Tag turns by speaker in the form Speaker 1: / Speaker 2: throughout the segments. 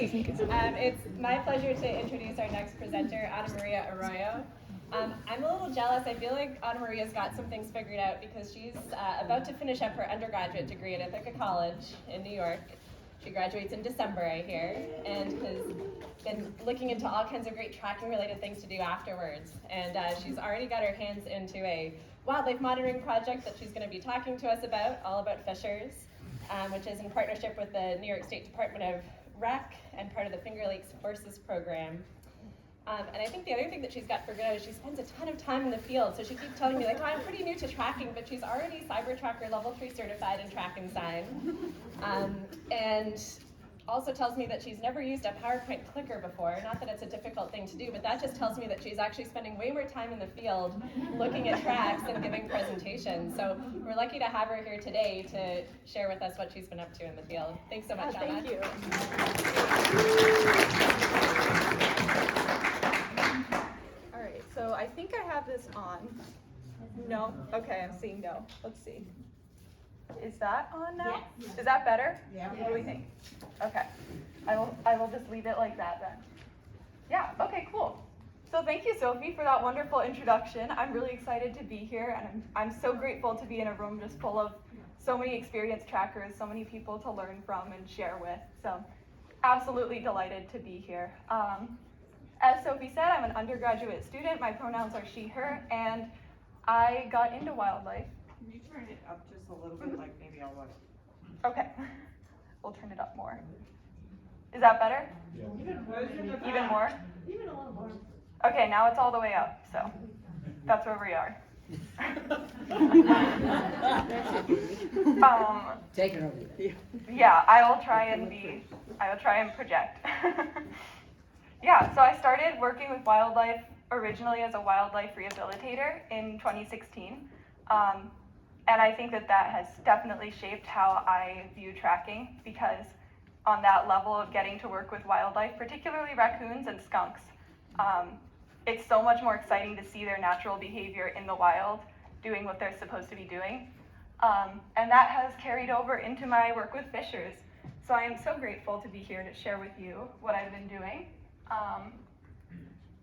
Speaker 1: It's my pleasure to introduce our next presenter, Ana Maria Arroyo. I'm a little jealous. I feel like Ana Maria's got some things figured out because she's about to finish up her undergraduate degree at Ithaca College in New York. She graduates in December, I hear, and has been looking into all kinds of great tracking-related things to do afterwards. And she's already got her hands into a wildlife monitoring project that she's going to be talking to us about, all about fishers, which is in partnership with the New York State Department of Rec and part of the Finger Lakes Horses program. And I think the other thing that she's got figured out is she spends a ton of time in the field. So she keeps telling me, like, oh, I'm pretty new to tracking, but she's already CyberTracker Level 3 certified in Track and Sign. And also tells me that she's never used a PowerPoint clicker before. Not that it's a difficult thing to do, but that just tells me that she's actually spending way more time in the field looking at tracks and giving presentations. So we're lucky to have her here today to share with us what she's been up to in the field. Thanks so much, Ana.
Speaker 2: Thank you. All right, so I think I have this on. No? Okay, I'm seeing no. Let's see. Is that on now?
Speaker 3: Yes.
Speaker 2: Is that better?
Speaker 3: Yeah.
Speaker 2: What do we think? Okay. I will just leave it like that then. Yeah, okay, cool. So thank you, Sophie, for that wonderful introduction. I'm really excited to be here, and I'm so grateful to be in a room just full of so many experienced trackers, so many people to learn from and share with. So absolutely delighted to be here. As Sophie said, I'm an undergraduate student. My pronouns are she, her, and I got into wildlife.
Speaker 3: Can you turn it up just a little bit, like maybe I'll look?
Speaker 2: Okay, we'll turn it up more. Is that better?
Speaker 3: Yeah.
Speaker 2: Even more?
Speaker 3: Even a little more.
Speaker 2: Okay, now it's all the way up, so that's where we are.
Speaker 4: Take it over there.
Speaker 2: Yeah, I will try and project. Yeah, so I started working with wildlife originally as a wildlife rehabilitator in 2016. And I think that has definitely shaped how I view tracking, because on that level of getting to work with wildlife, particularly raccoons and skunks, it's so much more exciting to see their natural behavior in the wild, doing what they're supposed to be doing. And that has carried over into my work with fishers. So I am so grateful to be here to share with you what I've been doing.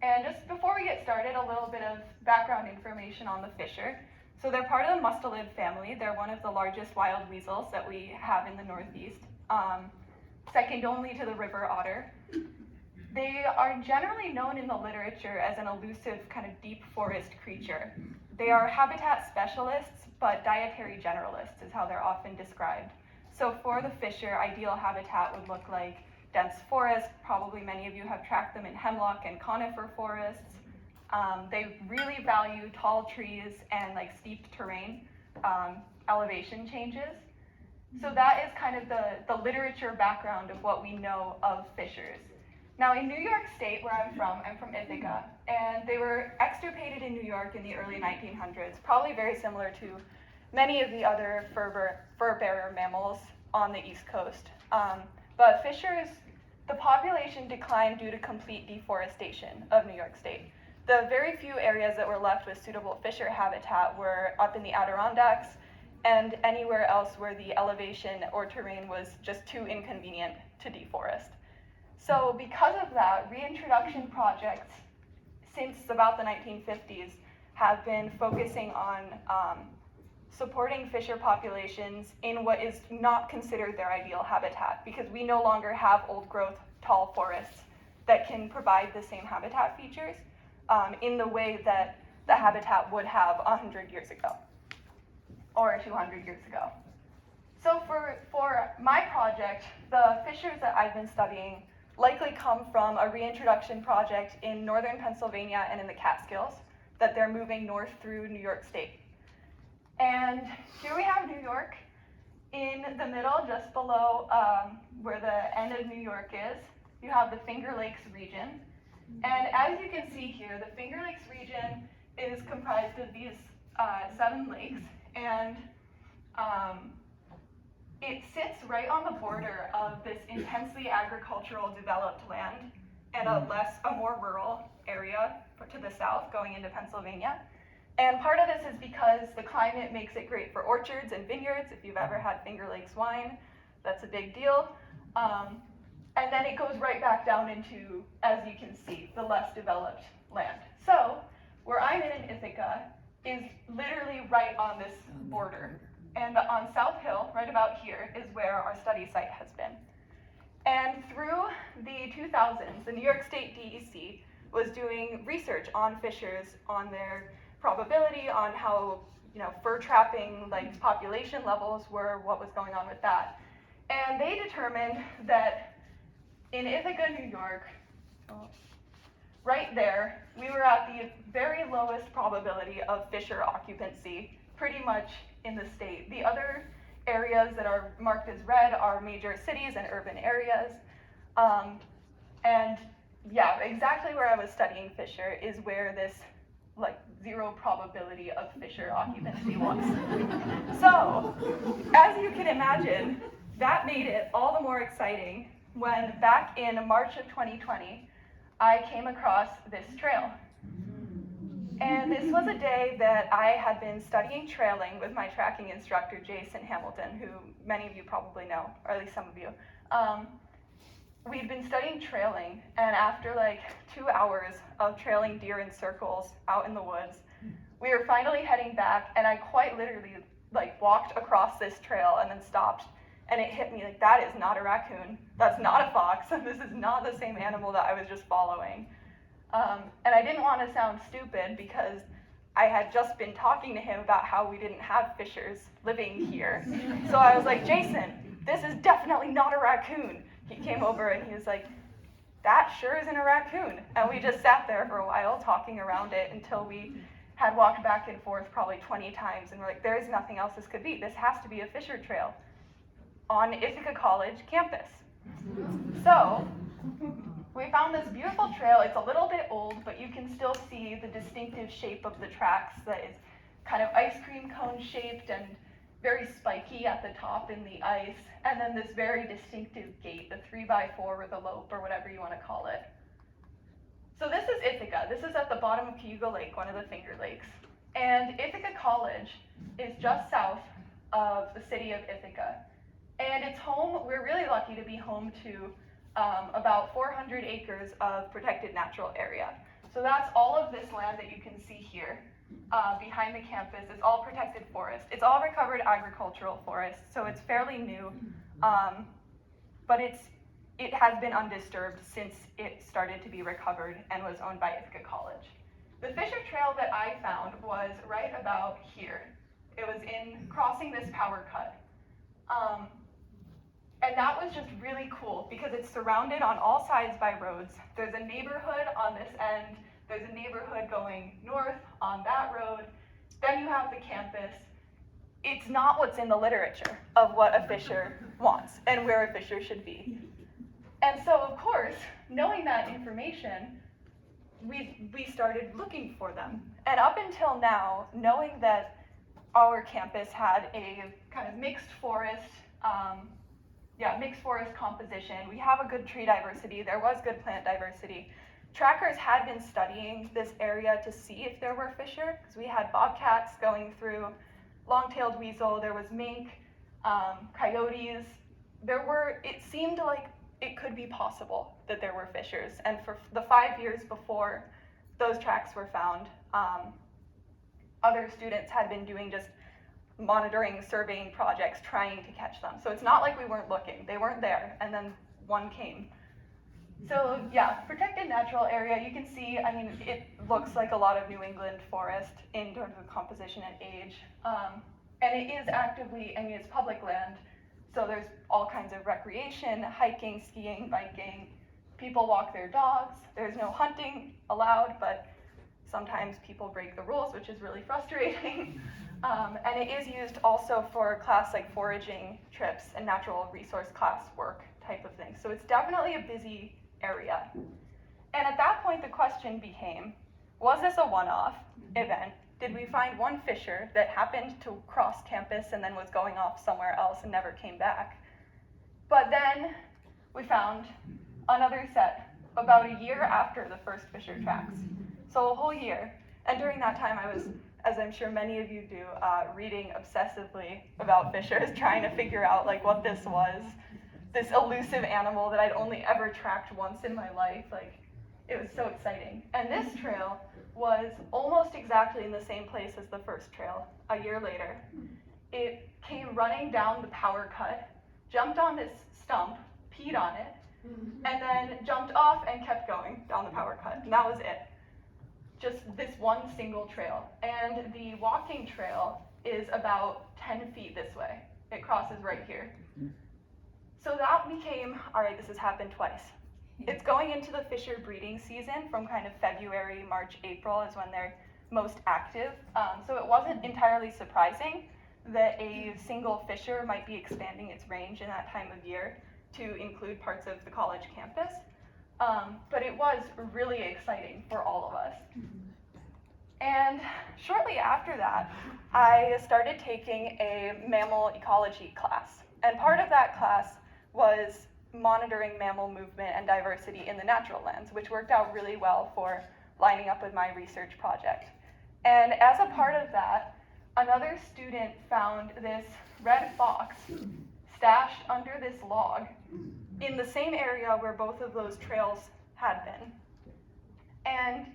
Speaker 2: And just before we get started, a little bit of background information on the fisher. So they're part of the mustelid family. They're one of the largest wild weasels that we have in the Northeast, second only to the river otter. They are generally known in the literature as an elusive kind of deep forest creature. They are habitat specialists, but dietary generalists is how they're often described. So for the fisher, ideal habitat would look like dense forest. Probably many of you have tracked them in hemlock and conifer forests. They really value tall trees and like steep terrain, elevation changes. So that is kind of the literature background of what we know of fishers. Now in New York State, where I'm from Ithaca, and they were extirpated in New York in the early 1900s, probably very similar to many of the other fur-bearer mammals on the East Coast. But fishers, the population declined due to complete deforestation of New York State. The very few areas that were left with suitable fisher habitat were up in the Adirondacks and anywhere else where the elevation or terrain was just too inconvenient to deforest. So because of that, reintroduction projects since about the 1950s have been focusing on supporting fisher populations in what is not considered their ideal habitat, because we no longer have old growth tall forests that can provide the same habitat features in the way that the habitat would have 100 years ago or 200 years ago. So for my project, the fishers that I've been studying likely come from a reintroduction project in northern Pennsylvania and in the Catskills that they're moving north through New York State. And here we have New York in the middle, just below where the end of New York is. You have the Finger Lakes region. And as you can see here, the Finger Lakes region is comprised of these 7 lakes, and it sits right on the border of this intensely agricultural developed land and a more rural area to the south going into Pennsylvania. And part of this is because the climate makes it great for orchards and vineyards. If you've ever had Finger Lakes wine, that's a big deal. and then it goes right back down into, as you can see, the less developed land. So where I'm in Ithaca is literally right on this border. And on South Hill, right about here, is where our study site has been. And through the 2000s, the New York State DEC was doing research on fissures, on their probability, on how, fur trapping, like population levels were, what was going on with that. And they determined that in Ithaca, New York, right there, we were at the very lowest probability of fissure occupancy, pretty much in the state. The other areas that are marked as red are major cities and urban areas. And yeah, exactly where I was studying fissure is where this zero probability of fissure occupancy was. So, as you can imagine, that made it all the more exciting when back in March of 2020, I came across this trail. And this was a day that I had been studying trailing with my tracking instructor, Jason Hamilton, who many of you probably know, or at least some of you. We'd been studying trailing, and after 2 hours of trailing deer in circles out in the woods, we were finally heading back, and I quite literally walked across this trail and then stopped, and it hit me that is not a raccoon, that's not a fox, this is not the same animal that I was just following. And I didn't want to sound stupid because I had just been talking to him about how we didn't have fishers living here. So I was like, Jason, this is definitely not a raccoon. He came over and he was like, that sure isn't a raccoon. And we just sat there for a while talking around it until we had walked back and forth probably 20 times and we're like, there's nothing else this could be. This has to be a fisher trail on Ithaca College campus. So we found this beautiful trail. It's a little bit old, but you can still see the distinctive shape of the tracks that is kind of ice cream cone shaped and very spiky at the top in the ice, and then this very distinctive gate, the 3x4 or the lope or whatever you want to call it. So this is Ithaca. This is at the bottom of Cayuga Lake, one of the Finger Lakes. And Ithaca College is just south of the city of Ithaca. And it's home, we're really lucky to be home to about 400 acres of protected natural area. So that's all of this land that you can see here behind the campus. It's all protected forest. It's all recovered agricultural forest, so it's fairly new, but it has been undisturbed since it started to be recovered and was owned by Ithaca College. The Fisher Trail that I found was right about here. It was in crossing this power cut. And that was just really cool because it's surrounded on all sides by roads. There's a neighborhood on this end. There's a neighborhood going north on that road. Then you have the campus. It's not what's in the literature of what a fisher wants and where a fisher should be. And so, of course, knowing that information, we started looking for them. And up until now, knowing that our campus had a kind of mixed forest composition. We have a good tree diversity. There was good plant diversity. Trackers had been studying this area to see if there were fisher, because we had bobcats going through, long-tailed weasel, there was mink, coyotes. It seemed like it could be possible that there were fishers. And for the 5 years before those tracks were found, other students had been doing just monitoring, surveying projects, trying to catch them. So it's not like we weren't looking. They weren't there, and then one came. So yeah, protected natural area, you can see, it looks like a lot of New England forest in terms of composition and age. And it is actively, it's public land, so there's all kinds of recreation, hiking, skiing, biking. People walk their dogs. There's no hunting allowed, but sometimes people break the rules, which is really frustrating. And it is used also for class like foraging trips and natural resource class work type of thing. So it's definitely a busy area. And at that point, the question became, was this a one-off event? Did we find one fisher that happened to cross campus and then was going off somewhere else and never came back? But then we found another set about a year after the first fisher tracks. So a whole year. And during that time, I was, as I'm sure many of you do, reading obsessively about fishers, trying to figure out what this was. this elusive animal that I'd only ever tracked once in my life. Like, it was so exciting. And this trail was almost exactly in the same place as the first trail a year later. It came running down the power cut, jumped on this stump, peed on it, and then jumped off and kept going down the power cut. And that was it. Just this one single trail. And the walking trail is about 10 feet this way. It crosses right here. So that became, all right, this has happened twice. It's going into the fisher breeding season from kind of February, March, April is when they're most active. So it wasn't entirely surprising that a single fisher might be expanding its range in that time of year to include parts of the college campus. But it was really exciting for all of us. And shortly after that, I started taking a mammal ecology class. And part of that class was monitoring mammal movement and diversity in the natural lands, which worked out really well for lining up with my research project. And as a part of that, another student found this red fox stashed under this log in the same area where both of those trails had been. And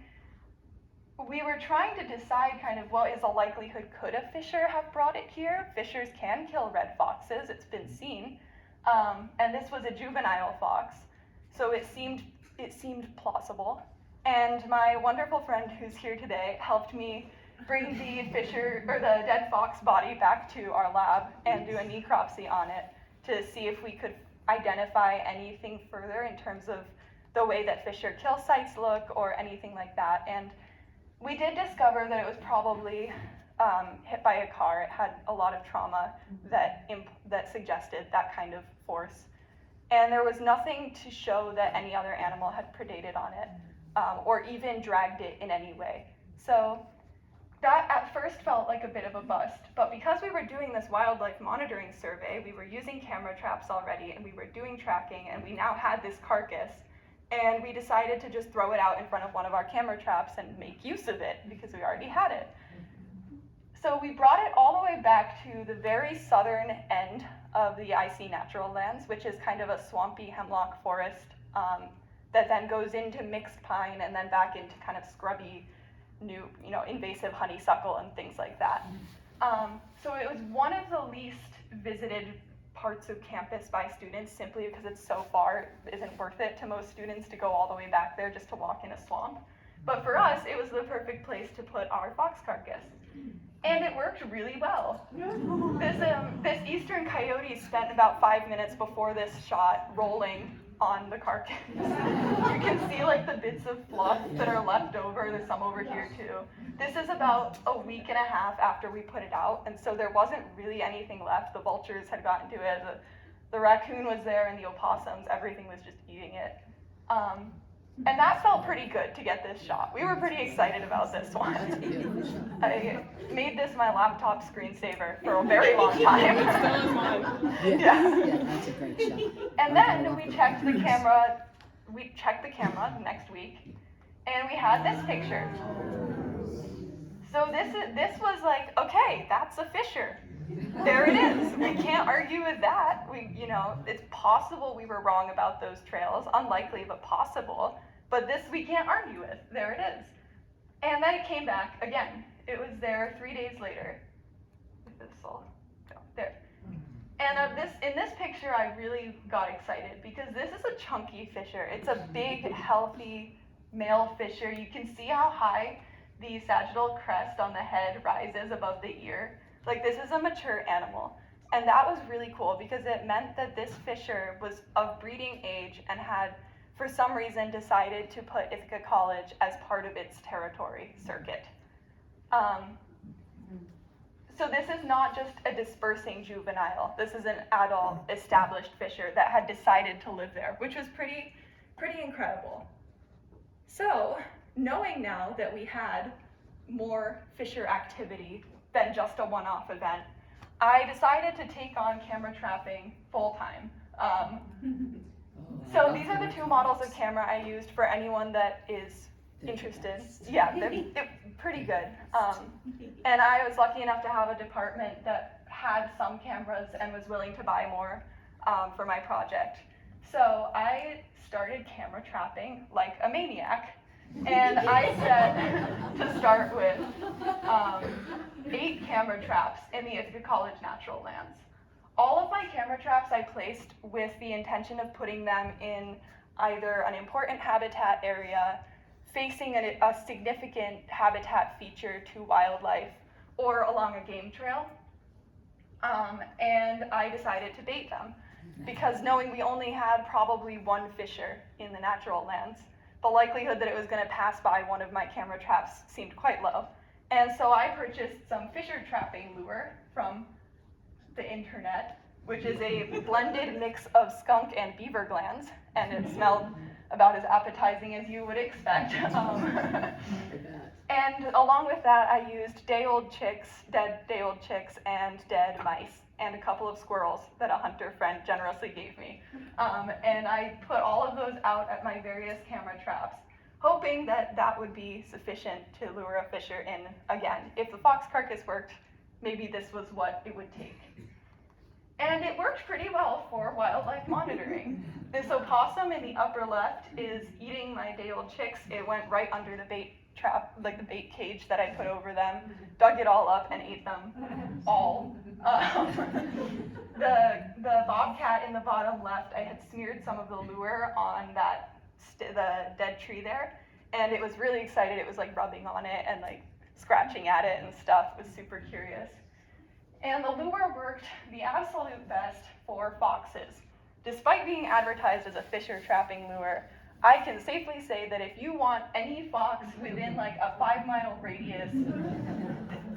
Speaker 2: we were trying to decide kind of what is a likelihood, could a fisher have brought it here? Fishers can kill red foxes, it's been seen. And this was a juvenile fox, so it seemed plausible. And my wonderful friend who's here today helped me bring the dead fox body back to our lab and do a necropsy on it to see if we could identify anything further in terms of the way that fisher kill sites look or anything like that. And we did discover that it was probably hit by a car. It had a lot of trauma that suggested that kind of force. And there was nothing to show that any other animal had predated on it or even dragged it in any way. So that at first felt like a bit of a bust, but because we were doing this wildlife monitoring survey, we were using camera traps already and we were doing tracking and we now had this carcass, and we decided to just throw it out in front of one of our camera traps and make use of it because we already had it. So we brought it all the way back to the very southern end of the IC Natural Lands, which is kind of a swampy hemlock forest that then goes into mixed pine and then back into kind of scrubby, invasive honeysuckle and things like that. So it was one of the least visited parts of campus by students simply because it's so far, it isn't worth it to most students to go all the way back there just to walk in a swamp. But for us, it was the perfect place to put our fox carcass. And it worked really well. This eastern coyote spent about 5 minutes before this shot rolling on the carcass. You can see like the bits of fluff that are left over. There's some over here too. This is about a week and a half after we put it out, and so there wasn't really anything left. The vultures had gotten to it. The raccoon was there, and the opossums. Everything was just eating it. And that felt pretty good to get this shot. We were pretty excited about this one. I made this my laptop screensaver for a very long time.
Speaker 4: Yeah, that's a great shot.
Speaker 2: And then we checked the camera. We checked the camera next week, and we had this picture. So this was like, okay, that's a fisher. There it is. We can't argue with that. It's possible we were wrong about those trails. Unlikely, but possible. But this we can't argue with. There it is. And then it came back again. It was there 3 days later. There. And in this picture, I really got excited because this is a chunky fisher. It's a big, healthy male fisher. You can see how high the sagittal crest on the head rises above the ear. Like, this is a mature animal. And that was really cool because it meant that this fisher was of breeding age and had, for some reason, decided to put Ithaca College as part of its territory circuit. So this is not just a dispersing juvenile. This is an adult, established fisher that had decided to live there, which was pretty incredible. So, knowing now that we had more fisher activity than just a one-off event, I decided to take on camera trapping full-time. So these are the two models of camera I used for anyone that is interested. Yeah, they're pretty good. And I was lucky enough to have a department that had some cameras and was willing to buy more. for my project. So I started camera trapping like a maniac. And I set to start with 8 camera traps in the Ithaca College Natural Lands. All of my camera traps I placed with the intention of putting them in either an important habitat area, facing a significant habitat feature to wildlife, or along a game trail. And I decided to bait them because knowing we only had probably 1 fisher in the natural lands, the likelihood that it was going to pass by one of my camera traps seemed quite low. And so I purchased some fisher trapping lure from the internet, which is a blended mix of skunk and beaver glands, and it smelled about as appetizing as you would expect. And along with that, I used dead day-old chicks, and dead mice, and a couple of squirrels that a hunter friend generously gave me. And I put all of those out at my various camera traps, hoping that that would be sufficient to lure a fisher in again. If the fox carcass worked, maybe this was what it would take. And it worked pretty well for wildlife monitoring. This opossum in the upper left is eating my day-old chicks. It went right under the bait trap, like the bait cage that I put over them, dug it all up and ate them all. The bobcat in the bottom left, I had smeared some of the lure on the dead tree there, and it was really excited. It was like rubbing on it and like scratching at it and stuff. It was super curious. And the lure worked the absolute best for foxes. Despite being advertised as a fisher trapping lure, I can safely say that if you want any fox within like a 5-mile radius,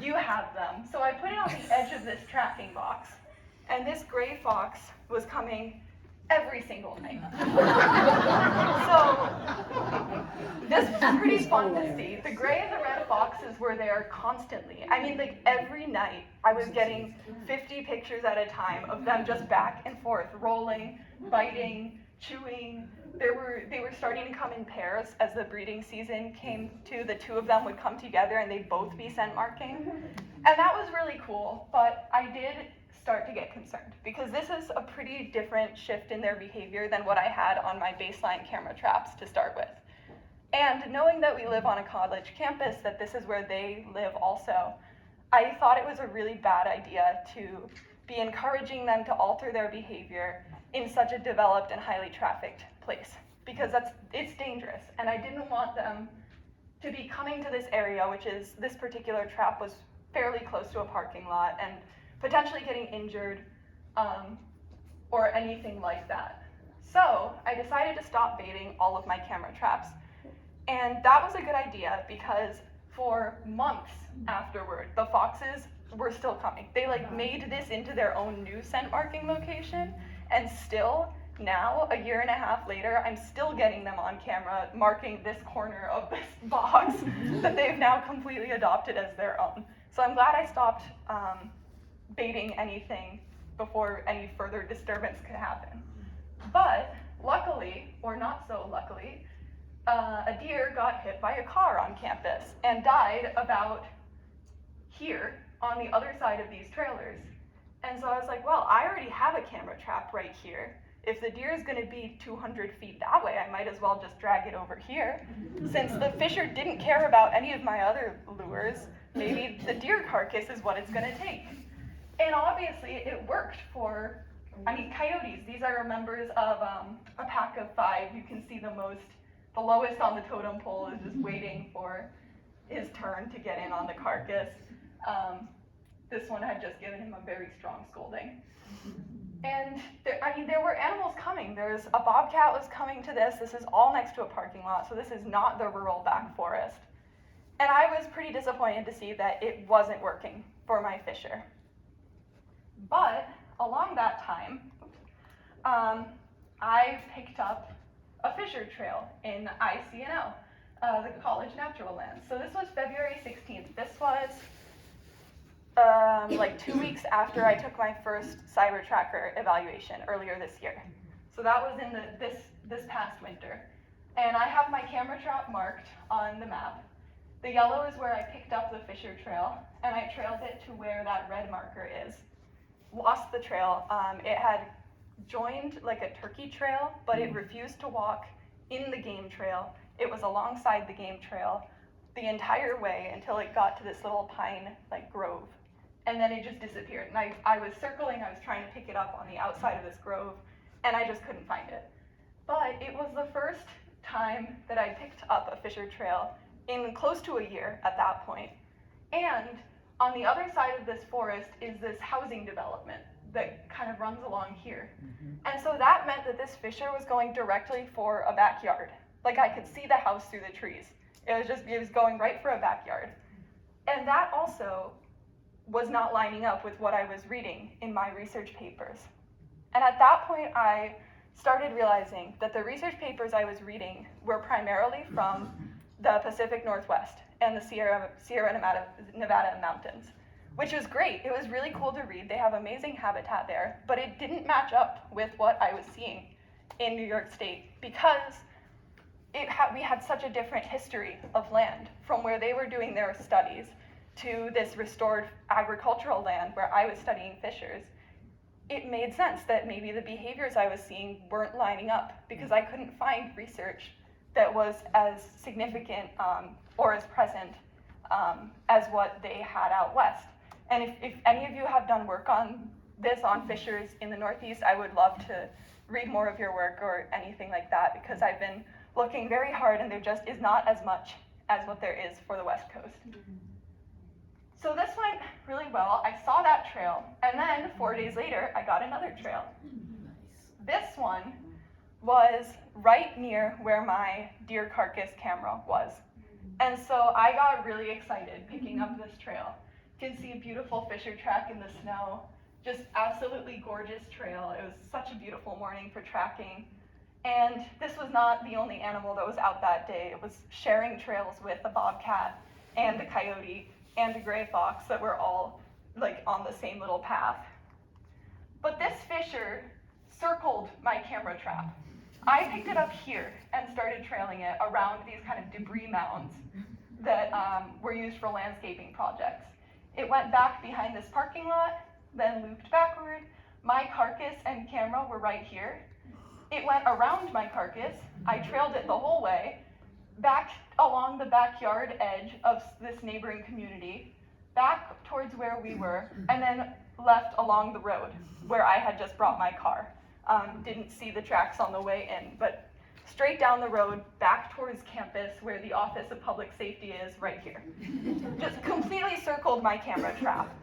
Speaker 2: you have them. So I put it on the edge of this tracking box, and this gray fox was coming every single night. So this was pretty fun to see. The gray and the red foxes were there constantly. I mean, like every night I was getting 50 pictures at a time of them just back and forth, rolling, biting, chewing. They were starting to come in pairs as the breeding season came to. The 2 of them would come together and they'd both be scent marking. And that was really cool, but I did start to get concerned because this is a pretty different shift in their behavior than what I had on my baseline camera traps to start with. And knowing that we live on a college campus, that this is where they live also, I thought it was a really bad idea to be encouraging them to alter their behavior in such a developed and highly trafficked place, because it's dangerous, and I didn't want them to be coming to this area, which is, this particular trap was fairly close to a parking lot, and potentially getting injured or anything like that. So I decided to stop baiting all of my camera traps, and that was a good idea because for months afterward, the foxes were still coming. They like made this into their own new scent marking location, and still now, a 1.5 years later, I'm still getting them on camera marking this corner of this box that they've now completely adopted as their own. So I'm glad I stopped baiting anything before any further disturbance could happen. But luckily, or not so luckily, a deer got hit by a car on campus and died about here on the other side of these trailers. And so I was like, well, I already have a camera trap right here. If the deer is going to be 200 feet that way, I might as well just drag it over here. Since the fisher didn't care about any of my other lures, maybe the deer carcass is what it's going to take. And obviously it worked for, coyotes. These are members of a pack of 5. You can see the lowest on the totem pole is just waiting for his turn to get in on the carcass. This one had just given him a very strong scolding. And there were animals coming. There's a bobcat was coming to this. This is all next to a parking lot, so this is not the rural back forest. And I was pretty disappointed to see that it wasn't working for my fisher. But along that time, I picked up a fisher trail in ICNO, the College Natural Lands. So this was February 16th. This was like 2 weeks after I took my first CyberTracker evaluation earlier this year. So that was in this past winter. And I have my camera trap marked on the map. The yellow is where I picked up the fisher trail, and I trailed it to where that red marker is. Lost the trail. It had joined like a turkey trail, but it refused to walk in the game trail. It was alongside the game trail the entire way until it got to this little pine like grove. And then it just disappeared. And I was circling, I was trying to pick it up on the outside of this grove, and I just couldn't find it. But it was the first time that I picked up a Fisher trail in close to a year at that point. And on the other side of this forest is this housing development that kind of runs along here. And so that meant that this Fisher was going directly for a backyard. Like I could see the house through the trees. It was going right for a backyard. And that also was not lining up with what I was reading in my research papers. And at that point, I started realizing that the research papers I was reading were primarily from the Pacific Northwest and the Sierra Nevada mountains, which was great. It was really cool to read. They have amazing habitat there, but it didn't match up with what I was seeing in New York State because we had such a different history of land from where they were doing their studies to this restored agricultural land where I was studying fishers. It made sense that maybe the behaviors I was seeing weren't lining up because I couldn't find research that was as significant or as present as what they had out west. And if any of you have done work on this, on fishers in the Northeast, I would love to read more of your work or anything like that because I've been looking very hard and there just is not as much as what there is for the West Coast. So this went really well. I saw that trail, and then 4 days later, I got another trail. This one was right near where my deer carcass camera was. And so I got really excited picking up this trail. You can see a beautiful Fisher track in the snow, just absolutely gorgeous trail. It was such a beautiful morning for tracking. And this was not the only animal that was out that day. It was sharing trails with a bobcat and a coyote and a gray fox that were all like on the same little path. But this Fisher circled my camera trap. I picked it up here and started trailing it around these kind of debris mounds that were used for landscaping projects. It went back behind this parking lot, then looped backward. My carcass and camera were right here. It went around my carcass. I trailed it the whole way, back along the backyard edge of this neighboring community, back towards where we were, and then left along the road where I had just brought my car. Didn't see the tracks on the way in, but straight down the road, back towards campus where the Office of Public Safety is right here. Just completely circled my camera trap.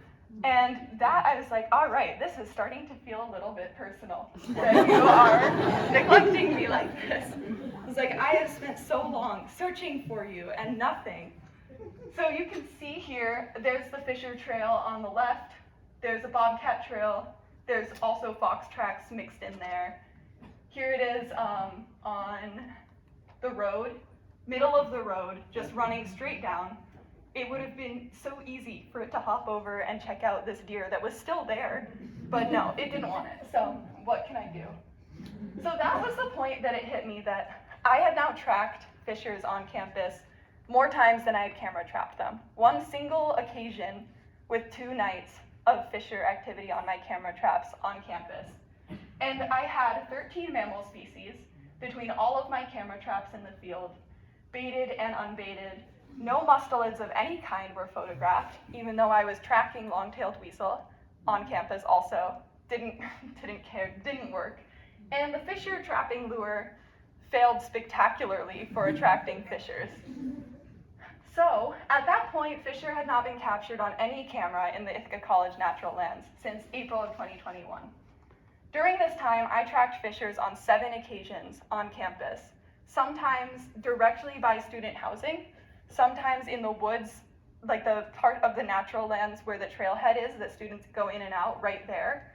Speaker 2: And that, I was like, all right, this is starting to feel a little bit personal, that you are neglecting me like this. I was like, I have spent so long searching for you and nothing. So you can see here, there's the Fisher Trail on the left, there's a bobcat trail, there's also fox tracks mixed in there. Here it is on the road, middle of the road, just running straight down. It would have been so easy for it to hop over and check out this deer that was still there, but no, it didn't want it, so what can I do? So that was the point that it hit me that I had now tracked Fishers on campus more times than I had camera trapped them. One single occasion with 2 nights of Fisher activity on my camera traps on campus. And I had 13 mammal species between all of my camera traps in the field, baited and unbaited. No mustelids of any kind were photographed, even though I was tracking long-tailed weasel on campus also. Didn't work. And the Fisher trapping lure failed spectacularly for attracting Fishers. So, at that point, Fisher had not been captured on any camera in the Ithaca College Natural Lands since April of 2021. During this time, I tracked Fishers on 7 occasions on campus, sometimes directly by student housing, sometimes in the woods, like the part of the natural lands where the trailhead is that students go in and out right there.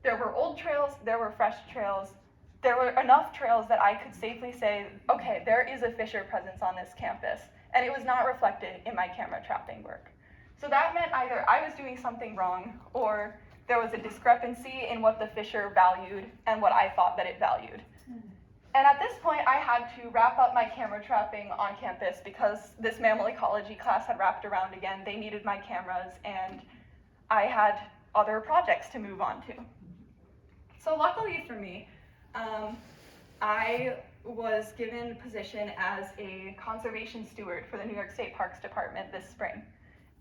Speaker 2: There were old trails, there were fresh trails. There were enough trails that I could safely say, okay, there is a Fisher presence on this campus, and it was not reflected in my camera trapping work. So that meant either I was doing something wrong, or there was a discrepancy in what the Fisher valued and what I thought that it valued. And at this point, I had to wrap up my camera trapping on campus because this mammal ecology class had wrapped around again. They needed my cameras, and I had other projects to move on to. So luckily for me, I was given a position as a conservation steward for the New York State Parks Department this spring.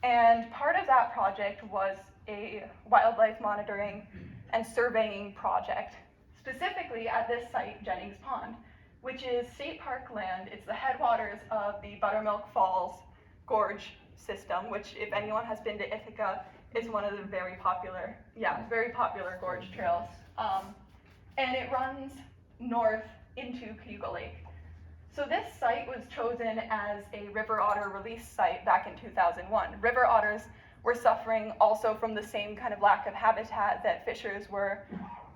Speaker 2: And part of that project was a wildlife monitoring and surveying project, specifically at this site, Jennings Pond, which is state park land. It's the headwaters of the Buttermilk Falls Gorge system, which if anyone has been to Ithaca, is one of the very popular gorge trails. And it runs north into Cayuga Lake. So this site was chosen as a river otter release site back in 2001. River otters were suffering also from the same kind of lack of habitat that fishers were.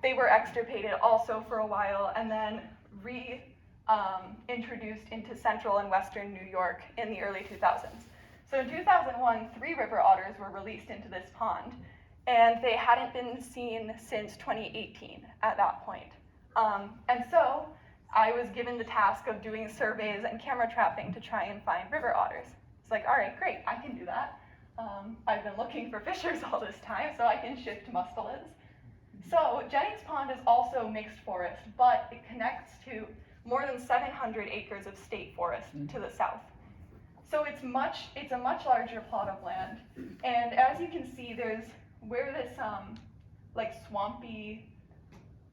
Speaker 2: They were extirpated also for a while and then introduced into central and western New York in the early 2000s. So in 2001, 3 river otters were released into this pond, and they hadn't been seen since 2018 at that point. And so I was given the task of doing surveys and camera trapping to try and find river otters. It's like, all right, great, I can do that. I've been looking for fishers all this time, so I can shift mustelids. So Jennings Pond is also mixed forest, but it connects to more than 700 acres of state forest to the south. So it's a much larger plot of land. And as you can see, there's where this like swampy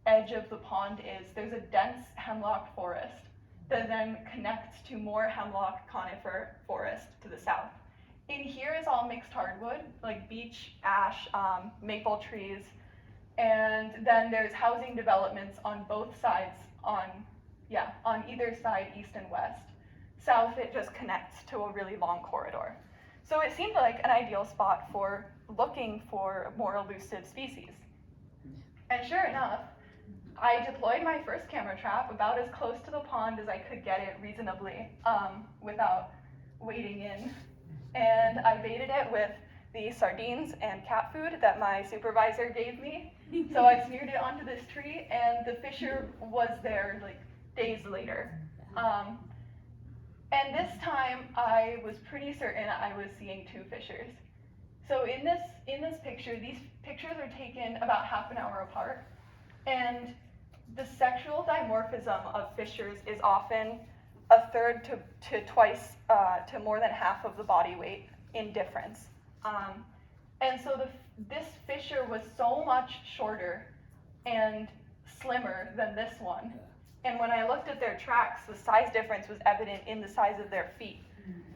Speaker 2: edge of the pond is, there's a dense hemlock forest that then connects to more hemlock conifer forest to the south. In here is all mixed hardwood, like beech, ash, maple trees, and then there's housing developments on both sides, on either side, east and west. South, it just connects to a really long corridor. So it seemed like an ideal spot for looking for more elusive species. And sure enough, I deployed my first camera trap about as close to the pond as I could get it reasonably without wading in. And I baited it with the sardines and cat food that my supervisor gave me. So I smeared it onto this tree, and the fisher was there like days later. And this time I was pretty certain I was seeing 2 fishers. So in this picture, these pictures are taken about half an hour apart, and the sexual dimorphism of fishers is often a third to twice to more than half of the body weight in difference. And so this fisher was so much shorter and slimmer than this one. And when I looked at their tracks, the size difference was evident in the size of their feet.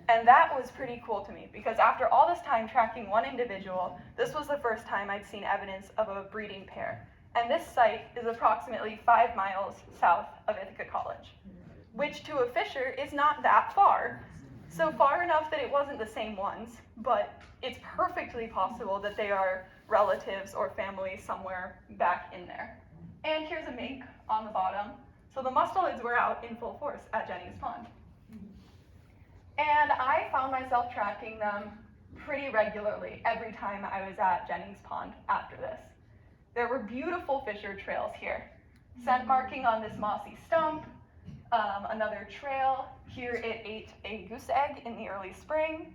Speaker 2: And that was pretty cool to me, because after all this time tracking one individual, this was the first time I'd seen evidence of a breeding pair. And this site is approximately 5 miles south of Ithaca College, which to a fisher is not that far. So far enough that it wasn't the same ones, but it's perfectly possible that they are relatives or family somewhere back in there. And here's a mink on the bottom. So the mustelids were out in full force at Jennings Pond. And I found myself tracking them pretty regularly every time I was at Jennings Pond after this. There were beautiful fisher trails here. Scent marking on this mossy stump, another trail. Here it ate a goose egg in the early spring.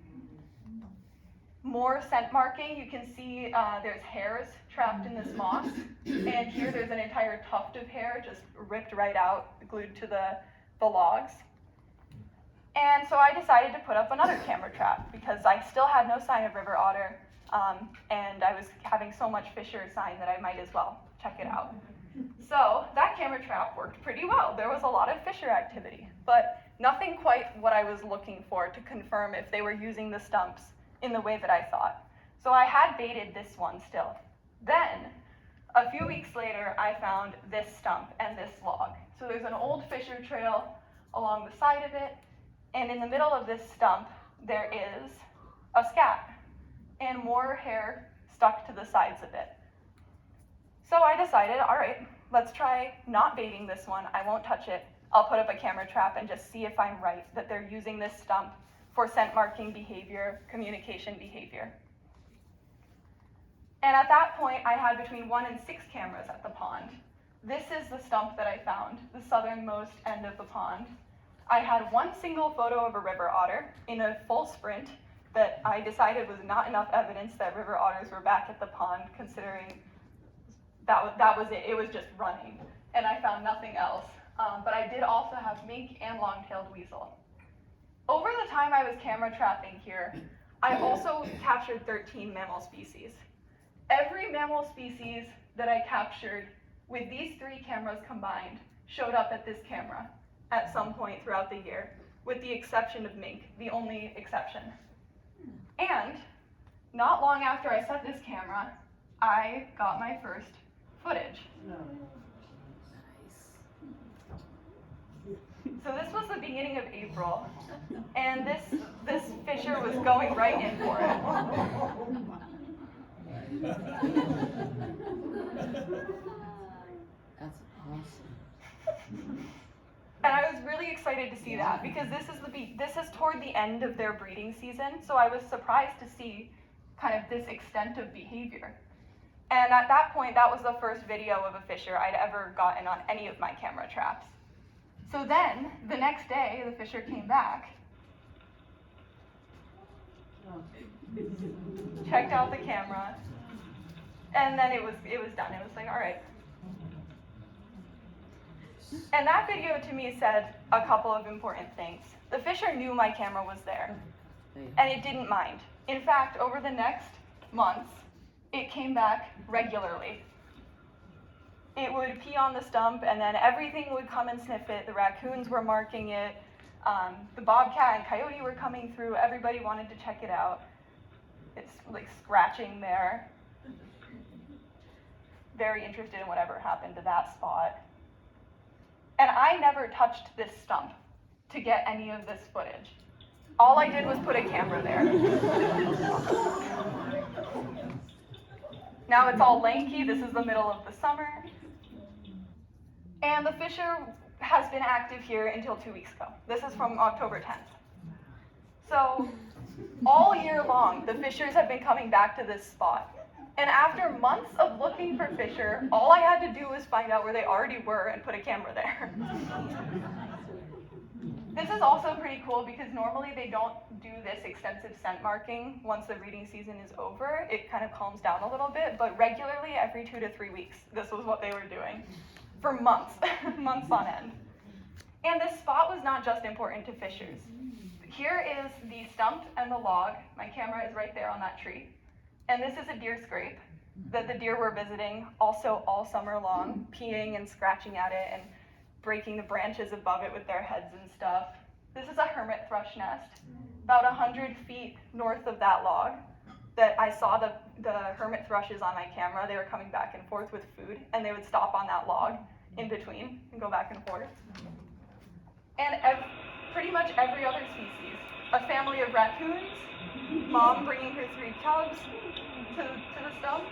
Speaker 2: More scent marking. You can see there's hairs trapped in this moss. And here there's an entire tuft of hair just ripped right out, glued to the logs. And so I decided to put up another camera trap because I still had no sign of river otter, and I was having so much fisher sign that I might as well check it out. So that camera trap worked pretty well. There was a lot of fisher activity, but nothing quite what I was looking for to confirm if they were using the stumps in the way that I thought. So I had baited this one still. Then, a few weeks later, I found this stump and this log. So there's an old fisher trail along the side of it, and in the middle of this stump, there is a scat and more hair stuck to the sides of it. So I decided, all right, let's try not baiting this one. I won't touch it. I'll put up a camera trap and just see if I'm right, that they're using this stump for scent marking behavior, communication behavior. And at that point, I had between 1 and 6 cameras at the pond. This is the stump that I found, the southernmost end of the pond. I had one single photo of a river otter in a full sprint that I decided was not enough evidence that river otters were back at the pond, considering that was it. It was just running, and I found nothing else. But I did also have mink and long-tailed weasel. Over the time I was camera trapping here, I also captured 13 mammal species. Every mammal species that I captured with these 3 cameras combined showed up at this camera at some point throughout the year, with the exception of mink, the only exception. And not long after I set this camera, I got my first footage. So this was the beginning of April, and this fisher was going right in for it.
Speaker 4: That's awesome.
Speaker 2: And I was really excited to see that because this is toward the end of their breeding season, so I was surprised to see kind of this extent of behavior. And at that point, that was the first video of a fisher I'd ever gotten on any of my camera traps. So then, the next day, the fisher came back, checked out the camera, and then it was done. It was like, all right. And that video to me said a couple of important things. The fisher knew my camera was there, and it didn't mind. In fact, over the next months, it came back regularly. It would pee on the stump, and then everything would come and sniff it. The raccoons were marking it. The bobcat and coyote were coming through. Everybody wanted to check it out. It's like scratching there. Very interested in whatever happened to that spot. And I never touched this stump to get any of this footage. All I did was put a camera there. Now it's all lanky. This is the middle of the summer. And the fisher has been active here until 2 weeks ago. This is from October 10th. So all year long, the fishers have been coming back to this spot. And after months of looking for fisher, all I had to do was find out where they already were and put a camera there. This is also pretty cool because normally they don't do this extensive scent marking once the breeding season is over. It kind of calms down a little bit, but regularly every 2 to 3 weeks, this was what they were doing for months, months on end. And this spot was not just important to fishers. Here is the stump and the log. My camera is right there on that tree. And this is a deer scrape that the deer were visiting also all summer long, peeing and scratching at it and breaking the branches above it with their heads and stuff. This is a hermit thrush nest, about 100 feet north of that log, that I saw the hermit thrushes on my camera. They were coming back and forth with food, and they would stop on that log in between and go back and forth. And pretty much every other species, a family of raccoons, mom bringing her 3 cubs to the stump,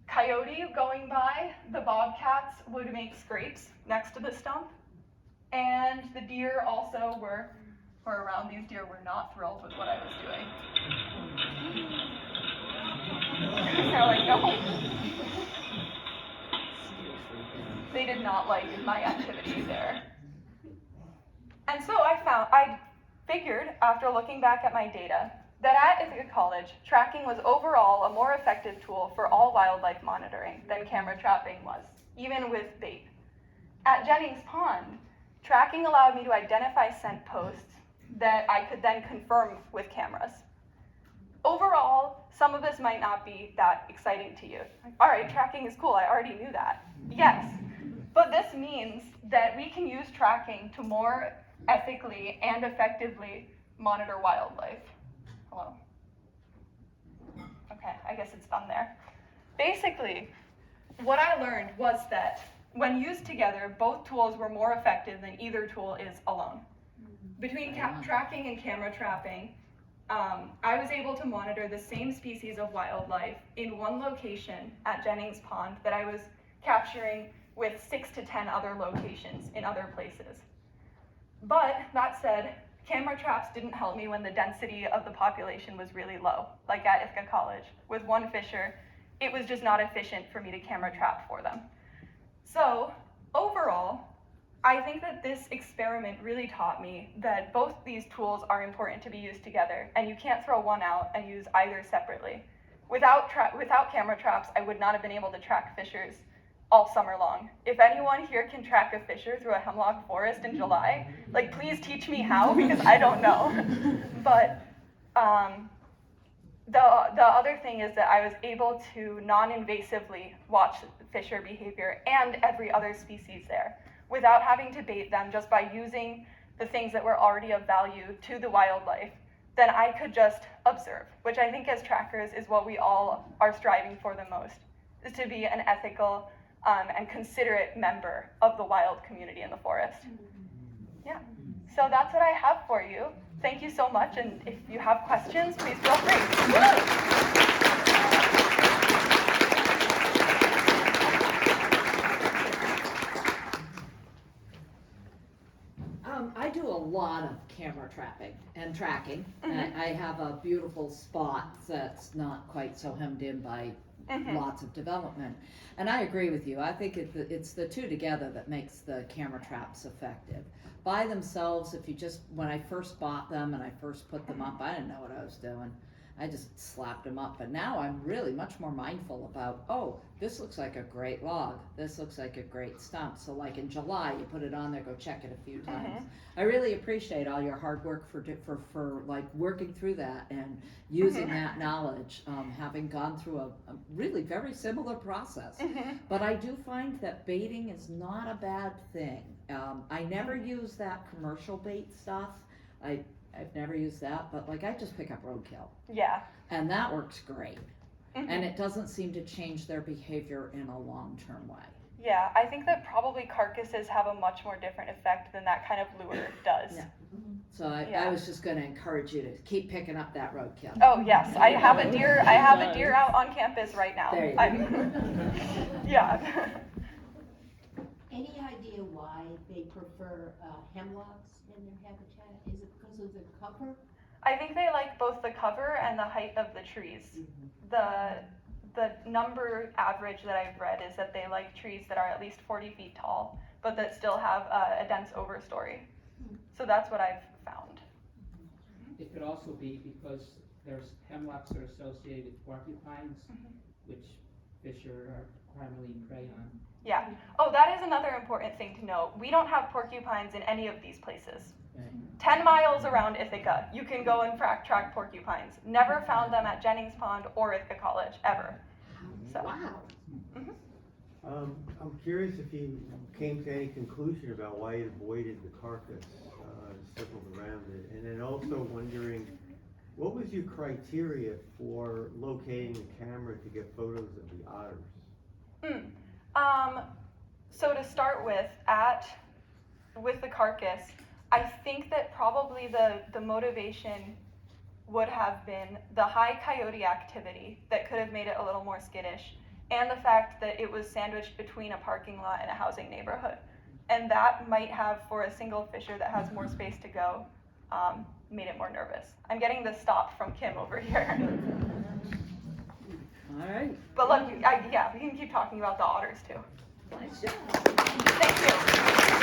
Speaker 2: coyote going by, the bobcats would make scrapes next to the stump, and the deer also were around. These deer were not thrilled with what I was doing. They're like, no. They did not like my activity there. And so I figured, after looking back at my data, that at Ithaca College, tracking was overall a more effective tool for all wildlife monitoring than camera trapping was, even with bait. At Jennings Pond, tracking allowed me to identify scent posts that I could then confirm with cameras. Overall, some of this might not be that exciting to you. All right, tracking is cool, I already knew that. Yes, but this means that we can use tracking to more ethically and effectively monitor wildlife. Hello? Okay, I guess it's done there. Basically, what I learned was that when used together, both tools were more effective than either tool is alone. Between tracking and camera trapping, I was able to monitor the same species of wildlife in one location at Jennings Pond that I was capturing with 6 to 10 other locations in other places. But that said, camera traps didn't help me when the density of the population was really low, like at Ithaca College. With one fisher, it was just not efficient for me to camera trap for them. So overall, I think that this experiment really taught me that both these tools are important to be used together, and you can't throw one out and use either separately. Without camera traps, I would not have been able to track fishers all summer long. If anyone here can track a fisher through a hemlock forest in July, like please teach me how, because I don't know. But the other thing is that I was able to non-invasively watch fisher behavior and every other species there without having to bait them, just by using the things that were already of value to the wildlife. Then I could just observe, which I think as trackers is what we all are striving for the most, is to be an ethical and considerate member of the wild community in the forest. Yeah, so that's what I have for you. Thank you so much, and if you have questions, please feel free.
Speaker 4: I do a lot of camera trapping and tracking. And I have a beautiful spot that's not quite so hemmed in by lots of development. And I agree with you. I think it's the two together that makes the camera traps effective. By themselves, when I first bought them and I first put them up, I didn't know what I was doing. I just slapped them up. But now I'm really much more mindful about, oh, this looks like a great log. This looks like a great stump. So like in July, you put it on there, go check it a few times. I really appreciate all your hard work for like working through that and using that knowledge, having gone through a really very similar process. But I do find that baiting is not a bad thing. I never use that commercial bait stuff. I've never used that, but like I just pick up roadkill.
Speaker 2: Yeah.
Speaker 4: And that works great. And it doesn't seem to change their behavior in a long-term way.
Speaker 2: Yeah, I think that probably carcasses have a much more different effect than that kind of lure does.
Speaker 4: Yeah. So I was just going to encourage you to keep picking up that roadkill.
Speaker 2: Oh yes, I have a deer out on campus right now.
Speaker 4: There you go.
Speaker 2: Yeah.
Speaker 5: Any idea why they prefer hemlocks in their habitat? Is it because of the cover?
Speaker 2: I think they like both the cover and the height of the trees. The number average that I've read is that they like trees that are at least 40 feet tall, but that still have a dense overstory. So that's what I've found.
Speaker 6: It could also be because there's hemlocks are associated with porcupines, which fish are primarily prey on.
Speaker 2: Yeah. Oh, that is another important thing to know. We don't have porcupines in any of these places. 10 miles around Ithaca, you can go and track porcupines. Never found them at Jennings Pond or Ithaca College, ever. So.
Speaker 4: Wow.
Speaker 7: I'm curious if you came to any conclusion about why you avoided the carcass, circled around it, and then also wondering, what was your criteria for locating the camera to get photos of the otters?
Speaker 2: So to start with the carcass, I think that probably the motivation would have been the high coyote activity that could have made it a little more skittish, and the fact that it was sandwiched between a parking lot and a housing neighborhood. And that might have, for a single fisher that has more space to go, made it more nervous. I'm getting the stop from Kim over here.
Speaker 4: All right.
Speaker 2: But look, yeah, we can keep talking about the otters too.
Speaker 4: Nice job.
Speaker 2: Thank you.